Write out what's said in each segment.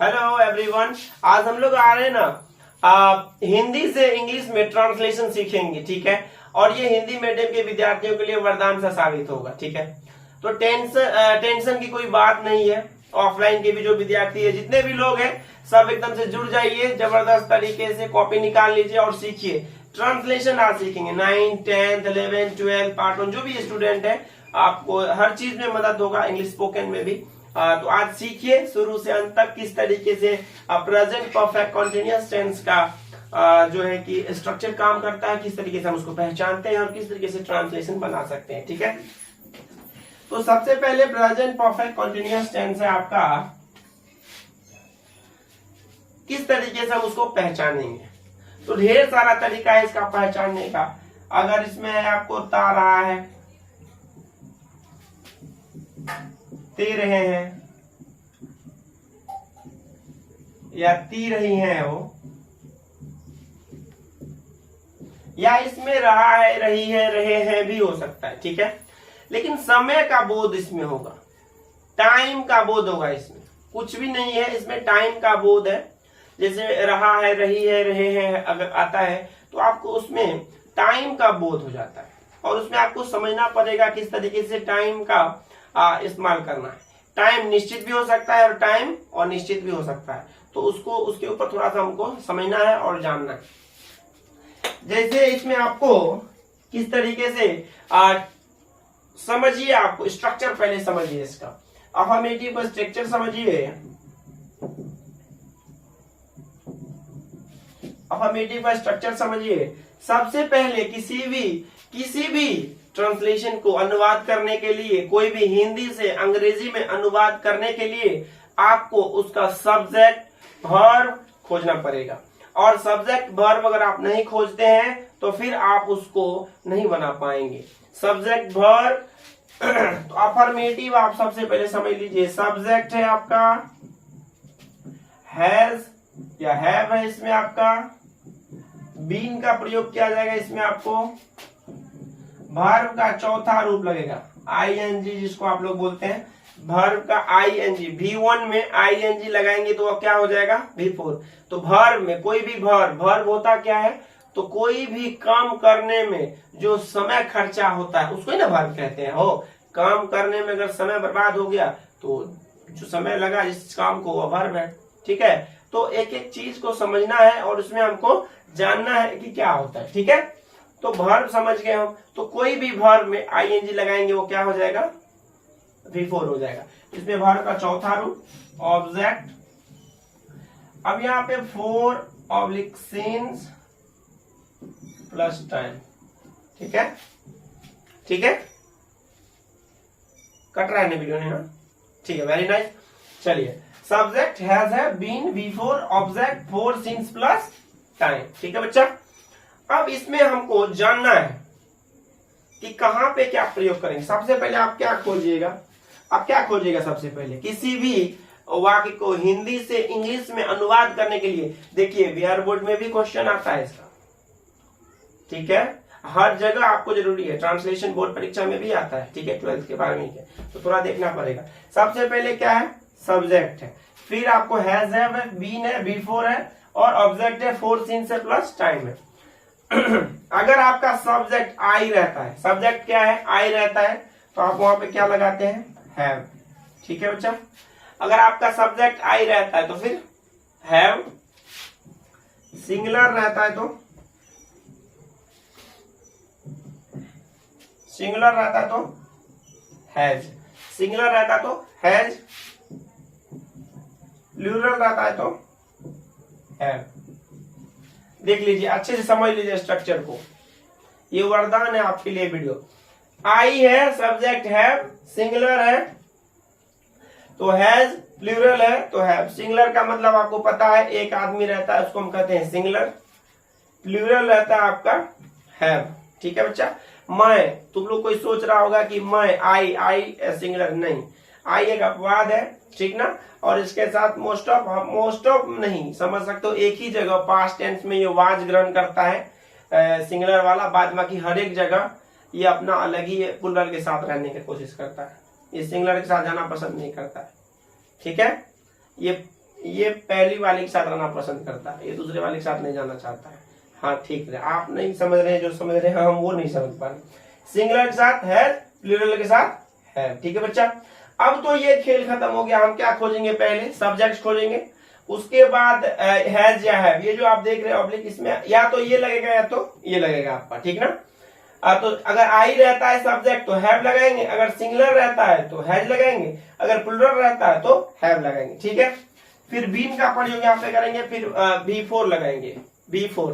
Hello everyone. आज हम लोग आ रहे हैं ना हिंदी से इंग्लिश में ट्रांसलेशन सीखेंगे, ठीक है। और ये हिंदी मीडियम के विद्यार्थियों के लिए वरदान सा साबित होगा, ठीक है। तो टेंशन की कोई बात नहीं है। ऑफलाइन के भी जो विद्यार्थी है, जितने भी लोग हैं, सब एकदम से जुड़ जाइए, जबरदस्त तरीके से कॉपी निकाल लीजिए और सीखिए। ट्रांसलेशन आज सीखेंगे 9, 10, 11, 12 पार्ट 1 जो भी स्टूडेंट है, आपको हर चीज में मदद होगा, इंग्लिश स्पोकन में भी। तो आज सीखिए शुरू से अंत तक किस तरीके से प्रेजेंट परफेक्ट कॉन्टिन्यूअस टेंस का जो है कि स्ट्रक्चर काम करता है, किस तरीके से हम उसको पहचानते हैं और किस तरीके से ट्रांसलेशन बना सकते हैं, ठीक है। तो सबसे पहले प्रेजेंट परफेक्ट कॉन्टिन्यूअस टेंस है आपका, किस तरीके से हम उसको पहचानेंगे। तो ढेर सारा तरीका है इसका पहचानने का। अगर इसमें आपको ता रहा है, ते रहे हैं या ती रही हैं वो, या इसमें रहा है, रही है, रहे हैं भी हो सकता है, ठीक है। लेकिन समय का बोध इसमें होगा, टाइम का बोध होगा। इसमें कुछ भी नहीं है, इसमें टाइम का बोध है। जैसे रहा है, रही है, रहे हैं अगर आता है तो आपको उसमें टाइम का बोध हो जाता है और उसमें आपको समझना पड़ेगा किस तरीके से टाइम का इस्तेमाल करना है। टाइम निश्चित भी हो सकता है और टाइम अनिश्चित भी हो सकता है, तो उसको उसके ऊपर थोड़ा सा हमको समझना है और जानना है। जैसे इसमें आपको किस तरीके से समझिए, आपको स्ट्रक्चर पहले समझिए इसका। अफर्मेटिव का स्ट्रक्चर समझिए। अफर्मेटिव का स्ट्रक्चर समझिए। सबसे पहले किसी भी ट्रांसलेशन को अनुवाद करने के लिए, कोई भी हिंदी से अंग्रेजी में अनुवाद करने के लिए आपको उसका सब्जेक्ट वर्ब खोजना पड़ेगा। और सब्जेक्ट वर्ब अगर आप नहीं खोजते हैं तो फिर आप उसको नहीं बना पाएंगे। सब्जेक्ट वर्ब तो अफर्मेटिव आप सबसे पहले समझ लीजिए। सब्जेक्ट है आपका हैज या हैव है, इसमें आपका बीन का प्रयोग किया जाएगा। इसमें आपको वर्ब का चौथा रूप लगेगा आईएनजी, जिसको आप लोग बोलते हैं वर्ब का आईएनजी। V1 में आईएनजी लगाएंगे तो वो क्या हो जाएगा V4। तो वर्ब में कोई भी वर्ब होता क्या है, तो कोई भी काम करने में जो समय खर्चा होता है उसको ही ना वर्ब कहते हैं। हो काम करने में अगर समय बर्बाद हो गया तो जो समय लगा इस काम को वो वर्ब है, ठीक है। तो एक एक चीज को समझना है और उसमें हमको जानना है कि क्या होता है, ठीक है। तो वर्ब समझ गए हम, तो कोई भी वर्ब में आईएनजी लगाएंगे वो क्या हो जाएगा V4 हो जाएगा। इसमें वर्ब का चौथा रूप ऑब्जेक्ट। अब यहाँ पे 4 सीन्स प्लस टाइम, ठीक है, ठीक है। कट रहा है ना वीडियो ने ना, ठीक है, वेरी नाइस। चलिए, सब्जेक्ट हैज है, been, V4, object 4 since plus time, ठीक है बच्चा। अब इसमें हमको जानना है कि कहां पे क्या प्रयोग करेंगे। सबसे पहले आप क्या खोजिएगा सबसे पहले किसी भी वाक्य को हिंदी से इंग्लिश में अनुवाद करने के लिए। देखिए बिहार बोर्ड में भी क्वेश्चन आता है इसका, ठीक है। हर जगह आपको जरूरी है, ट्रांसलेशन बोर्ड परीक्षा में भी आता है, ठीक है, 12th के 12वीं के, तो थोड़ा देखना पड़ेगा। सबसे पहले क्या है, सब्जेक्ट है, फिर आपको हैज है, बीन है, V4 है और ऑब्जेक्ट है 4 सीन से प्लस टाइम है। अगर आपका सब्जेक्ट आई रहता है, सब्जेक्ट क्या है आई रहता है, तो आप वहां पे क्या लगाते हैं हैव, ठीक है बच्चा। अगर आपका सब्जेक्ट आई रहता है तो फिर हैव, सिंगुलर रहता है तो हैज, सिंगुलर रहता है तो हैज, प्लूरल रहता है तो हैव। देख लीजिए, अच्छे से समझ लीजिए स्ट्रक्चर को, ये वरदान है आपके लिए वीडियो। आई है, सब्जेक्ट हैव, सिंगुलर है तो हैज, प्लूरल है तो हैव। सिंगुलर का मतलब आपको पता है, एक आदमी रहता है उसको हम कहते हैं सिंगुलर। प्लूरल रहता है आपका हैव, ठीक है बच्चा। मैं, तुम लोग कोई सोच रहा होगा कि मैं आई सिंगुलर, नहीं, आई एक अपवाद है, ठीक ना। और इसके साथ मोस्ट ऑफ नहीं समझ सकते हो, एक ही जगह पास्ट टेंस में ये वाज ग्रहण करता है सिंगुलर वाला, बाद बाकी हर एक जगह ये अपना अलग ही प्लूरल के साथ रहने की कोशिश करता है, ये सिंगुलर के साथ जाना पसंद नहीं करता है, ठीक है। ये ये पहली वाले के साथ रहना पसंद करता है, ये दूसरे वाले के साथ नहीं जाना चाहता है। हाँ ठीक है, आप नहीं समझ रहे हैं, जो समझ रहे हैं हम वो नहीं समझ पा रहे। सिंगुलर के साथ है, प्लूरल के साथ है। ठीक है बच्चा, अब तो ये खेल खत्म हो गया। हम क्या खोजेंगे, पहले सब्जेक्ट खोजेंगे, उसके बाद हैज या हैव। ये जो आप देख रहे हैं ऑब्लिक, इसमें या तो ये लगेगा या तो ये लगेगा आपका, ठीक ना। तो अगर आई रहता है सब्जेक्ट तो हैव लगाएंगे, अगर सिंगुलर रहता है तो हैज लगाएंगे, अगर प्लूरल रहता है तो हैव लगाएंगे। ठीक है, फिर बीन का प्रयोग यहाँ पे करेंगे, फिर B4 लगाएंगे, B4,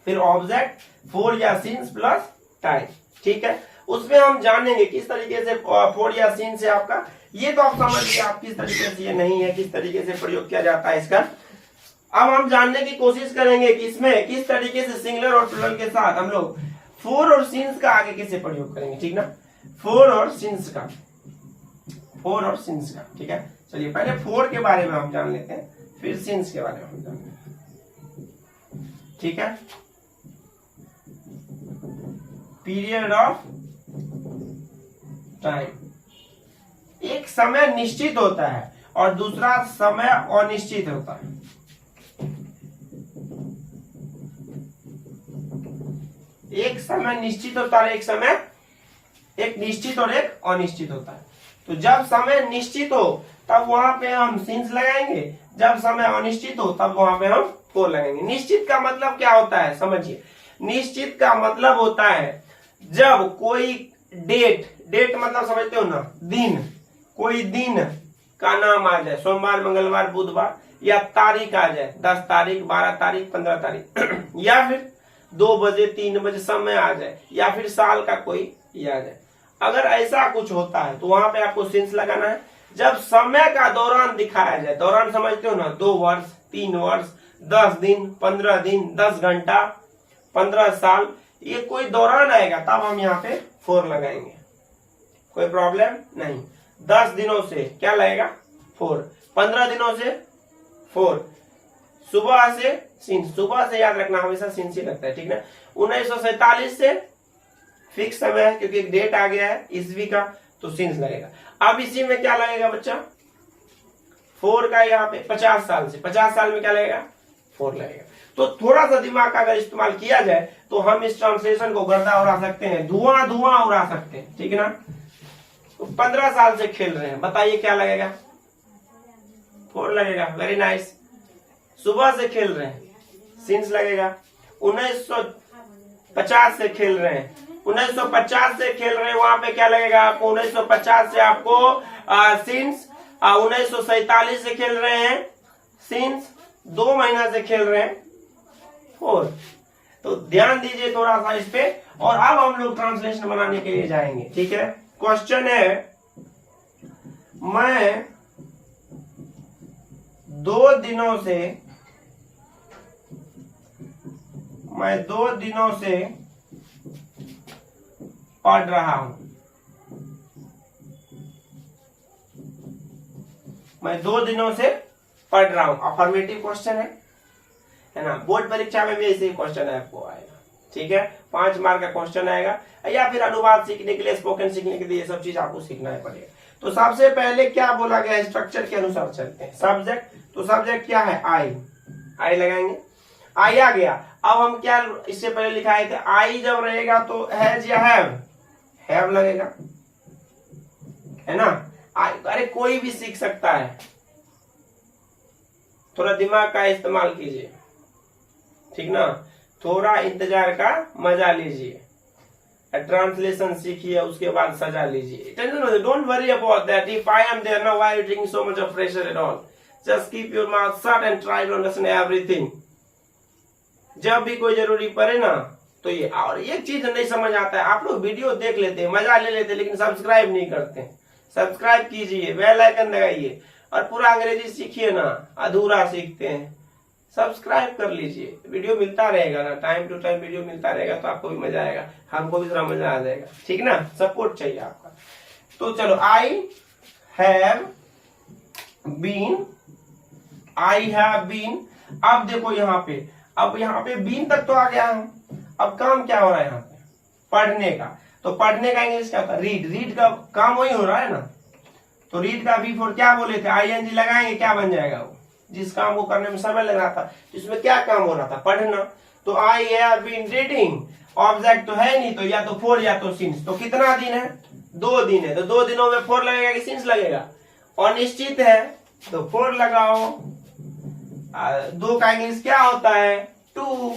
फिर ऑब्जेक्ट फोर या सीन्स प्लस टाइम। ठीक है, उसमें हम जानेंगे किस तरीके से फोर या सीन से आपका, ये तो आप समझ गए आप किस तरीके से, ये नहीं है किस तरीके से प्रयोग किया जाता है इसका। अब हम जानने की कोशिश करेंगे कि इसमें किस तरीके से सिंगुलर और प्लूरल के साथ हम लोग फोर और सीन्स का आगे कैसे प्रयोग करेंगे। ठीक ना, फोर और सीन्स का, फोर और सीन्स का। ठीक है, चलिए पहले फोर के बारे में हम जान लेते हैं, फिर सीन्स के बारे में हम जान लेते हैं। ठीक है, पीरियड ऑफ टाइम, एक समय निश्चित होता है और दूसरा समय अनिश्चित होता है। एक समय निश्चित होता है, एक समय, एक निश्चित और एक अनिश्चित होता है। तो जब समय निश्चित हो तब वहां पे हम सीन्स लगाएंगे, जब समय अनिश्चित हो तब वहां पे हम फोर लगाएंगे। निश्चित का मतलब क्या होता है समझिए, निश्चित का मतलब होता है जब कोई डेट, डेट मतलब समझते हो ना, दिन, कोई दिन का नाम आ जाए, सोमवार, मंगलवार, बुधवार, या तारीख आ जाए, 10 तारीख, 12 तारीख, 15 तारीख, या फिर 2 बजे, 3 बजे समय आ जाए, या फिर साल का कोई ये आ जाए। अगर ऐसा कुछ होता है तो वहां पे आपको सीन्स लगाना है। जब समय का दौरान दिखाया जाए, दौरान समझते हो ना, 2 वर्ष, 3 वर्ष, 10 दिन, 15 दिन, 10 घंटा, 15 साल, ये कोई दौरान आएगा तब हम यहाँ पे 4 लगाएंगे, कोई प्रॉब्लम नहीं। 10 दिनों से क्या लगेगा 4, 15 दिनों से 4, सुबह से सीन, सुबह से याद रखना हमेशा सीन से लगता है। ठीक ना, 1947 से फिक्स समय है क्योंकि एक डेट आ गया है ईस्वी का, तो सीन्स लगेगा। अब इसी में क्या लगेगा बच्चा, 4 का यहाँ पे 50 साल से, 50 साल में क्या लगेगा 4 लगेगा। तो थोड़ा सा दिमाग का अगर इस्तेमाल किया जाए तो हम इस ट्रांसलेशन को गर्दा उड़ा सकते हैं, धुआं धुआं उड़ा सकते हैं। ठीक है ना, तो 15 साल से खेल रहे हैं, बताइए क्या लगेगा 4 लगेगा। Very nice. सुबह से खेल रहे हैं, सीन्स लगेगा। 1950 से खेल रहे हैं, 1950 से खेल रहे हैं, वहां पे क्या लगेगा आपको, 1950 से आपको सीन्स। 1947 से खेल रहे हैं, सीन्स। 2 महीना से खेल रहे हैं, 4। तो ध्यान दीजिए थोड़ा सा इस पे। और अब हम लोग ट्रांसलेशन बनाने के लिए जाएंगे। ठीक है, क्वेश्चन है, मैं 2 दिनों से पढ़ रहा हूं, मैं 2 दिनों से पढ़ रहा हूं। अफर्मेटिव क्वेश्चन है ना, बोर्ड परीक्षा में भी ऐसे ही क्वेश्चन आपको आएगा। ठीक है, 5 मार्क का क्वेश्चन आएगा, या फिर अनुवाद सीखने के लिए, स्पोकन सीखने के लिए, ये सब चीज आपको सीखना है पड़ेगा। तो सबसे पहले क्या बोला गया है, स्ट्रक्चर के अनुसार चलते हैं। सब्जेक्ट, तो सब्जेक्ट क्या है, आई लगाएंगे, आई आ गया। अब हम क्या इससे पहले लिखाए थे, आई जब रहेगा तो हैज या हैव लगेगा, है ना। अरे कोई भी सीख सकता है, थोड़ा दिमाग का इस्तेमाल कीजिए, ठीक ना, थोड़ा इंतजार का मजा लीजिए, ट्रांसलेशन सीखिए, उसके बाद सजा लीजिए। Don't worry about that, if I am there now, why are you taking so much of pressure at all, just keep your mouth shut and try to understand everything. जब भी कोई जरूरी पड़े ना तो ये, और एक चीज नहीं समझ आता है, आप लोग वीडियो देख लेते हैं, मजा ले लेते हैं, लेकिन सब्सक्राइब नहीं करते। सब्सक्राइब कीजिए, बेल आइकन दबाइए, और पूरा अंग्रेजी सीखिए ना, अधूरा सीखते हैं। सब्सक्राइब कर लीजिए, वीडियो मिलता रहेगा ना, टाइम टू टाइम वीडियो मिलता रहेगा, तो आपको भी मजा आएगा, हमको भी थोड़ा मजा आ जाएगा। ठीक ना, सपोर्ट चाहिए आपका। तो चलो, I have been, I have been. अब देखो यहाँ पे, अब यहाँ पे बीन तक तो आ गया हम। अब काम क्या हो रहा है यहाँ पे, पढ़ने का। तो पढ़ने का इंग्लिश क्या होता है, रीड। रीड का काम वही हो रहा है ना, तो रीड का B4 क्या बोले थे, ING लगाएंगे, क्या बन जाएगा वो, जिस काम को करने में समय लग रहा था, इसमें क्या काम हो रहा था, पढ़ना। तो I have been reading, object तो है नहीं, तो या तो फोर या तो सिंस। तो कितना दिन है, 2 दिन है, तो 2 दिनों में फोर लगेगा कि सिंस लगेगा, और निश्चित है तो फोर लगाओ। 2 का इंग्लिश क्या होता है, 2।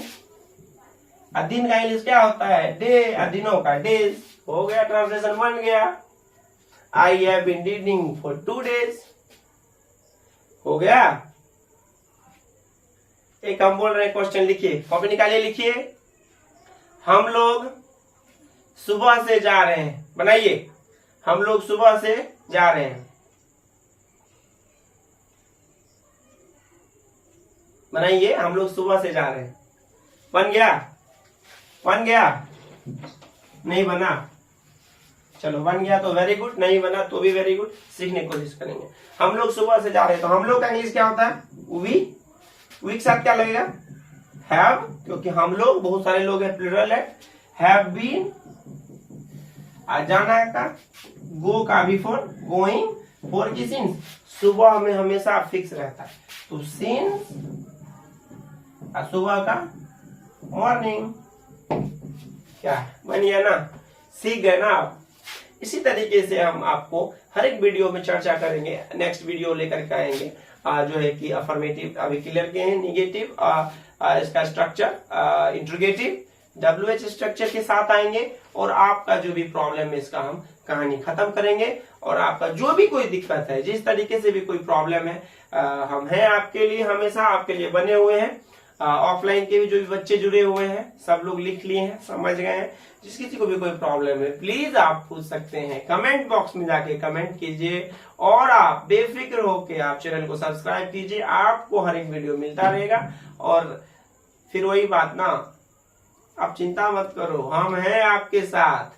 दिन का इंग्लिश क्या होता है, डे। दिनों का डेज। हो गया, ट्रांसलेशन बन गया। I have been reading for 2 days। हो गया। एक हम बोल रहे हैं क्वेश्चन, लिखिए, कॉपी निकालिए, लिखिए। हम लोग सुबह से जा रहे हैं, बनाइए। हम लोग सुबह से जा रहे हैं, बनाइए। हम लोग सुबह से जा रहे हैं। बन गया, बन गया, नहीं बना, चलो बन गया तो वेरी गुड, नहीं बना तो भी वेरी गुड, सीखने की कोशिश करेंगे। हम लोग सुबह से जा रहे हैं, तो हम लोग का इंग्लिश क्या होता है, वी। वी के साथ क्या लगेगा, हैव, क्योंकि हम लोग बहुत सारे लोग हैं, प्लूरल है। हैव बीन, जाना का, गो का बिफोर, गोइंग, फोर की सिंस। सुबह में हमेशा फिक्स रहता है, तो सिंस, सुबह का मॉर्निंग। क्या बन गया ना, सीख गए ना आप। इसी तरीके से हम आपको हर एक वीडियो में चर्चा करेंगे। नेक्स्ट वीडियो लेकर के आएंगे जो है कि अफर्मेटिव अभी क्लियर किए हैं, निगेटिव इसका स्ट्रक्चर, इंट्रोगेटिव, WH स्ट्रक्चर के साथ आएंगे, और आपका जो भी प्रॉब्लम है इसका हम कहानी खत्म करेंगे। और आपका जो भी कोई दिक्कत है, जिस तरीके से भी कोई प्रॉब्लम है, हम हैं आपके लिए, हमेशा आपके लिए बने हुए हैं। ऑफलाइन के भी जो भी बच्चे जुड़े हुए हैं, सब लोग लिख लिए हैं, समझ गए हैं। जिस किसी को भी कोई प्रॉब्लम है, प्लीज आप पूछ सकते हैं, कमेंट बॉक्स में जाके कमेंट कीजिए, और आप बेफिक्र होके आप चैनल को सब्सक्राइब कीजिए। आपको हर एक वीडियो मिलता रहेगा। और फिर वही बात ना, आप चिंता मत करो, हम हैं आपके साथ।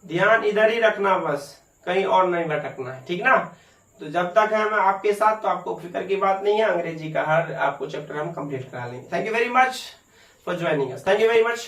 ध्यान इधर ही रखना, बस कहीं और नहीं भटकना है, ठीक ना। तो जब तक है मैं आपके साथ, तो आपको फिक्र की बात नहीं है। अंग्रेजी का हर आपको चैप्टर हम कंप्लीट करा लेंगे। Thank you very much for joining us. Thank you very much.